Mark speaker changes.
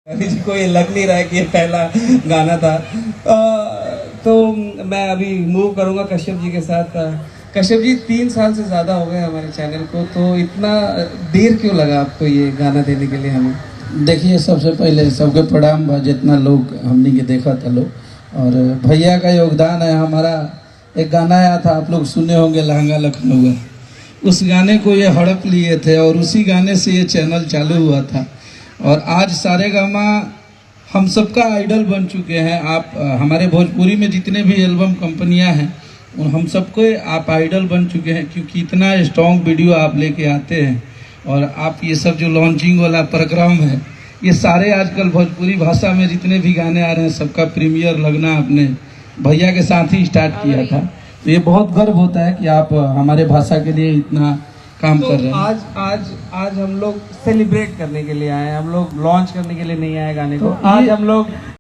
Speaker 1: जी को ये लग नहीं रहा है कि ये पहला गाना था। तो मैं अभी मूव करूंगा कश्यप जी के साथ। कश्यप जी 3 साल से ज़्यादा हो गए हमारे चैनल को, तो इतना देर क्यों लगा आपको ये गाना देने के लिए हमें?
Speaker 2: देखिए, सबसे पहले सबके प्रणाम बा, जितना लोग हमने के देखा था लोग, और भैया का योगदान है। हमारा एक गाना आया था, आप लोग सुने होंगे, लहंगा लखनऊ। उस गाने को ये हड़प लिए थे और उसी गाने से ये चैनल चालू हुआ था। और आज सारेगामा हम सबका आइडल बन चुके हैं। आप हमारे भोजपुरी में जितने भी एल्बम कंपनियां हैं उन हम सबको आप आइडल बन चुके हैं, क्योंकि इतना स्ट्रॉन्ग वीडियो आप लेके आते हैं। और आप ये सब जो लॉन्चिंग वाला प्रोग्राम है, ये सारे आजकल भोजपुरी भाषा में जितने भी गाने आ रहे हैं सबका प्रीमियर लगना आपने भैया के साथ ही स्टार्ट किया था। तो ये बहुत गर्व होता है कि आप हमारे भाषा के लिए इतना काम
Speaker 1: तो
Speaker 2: कर रहे हैं।
Speaker 1: आज हम लोग सेलिब्रेट करने के लिए आए हैं, हम लोग लॉन्च करने के लिए नहीं आए गाने को।
Speaker 2: तो
Speaker 1: आज हम लोग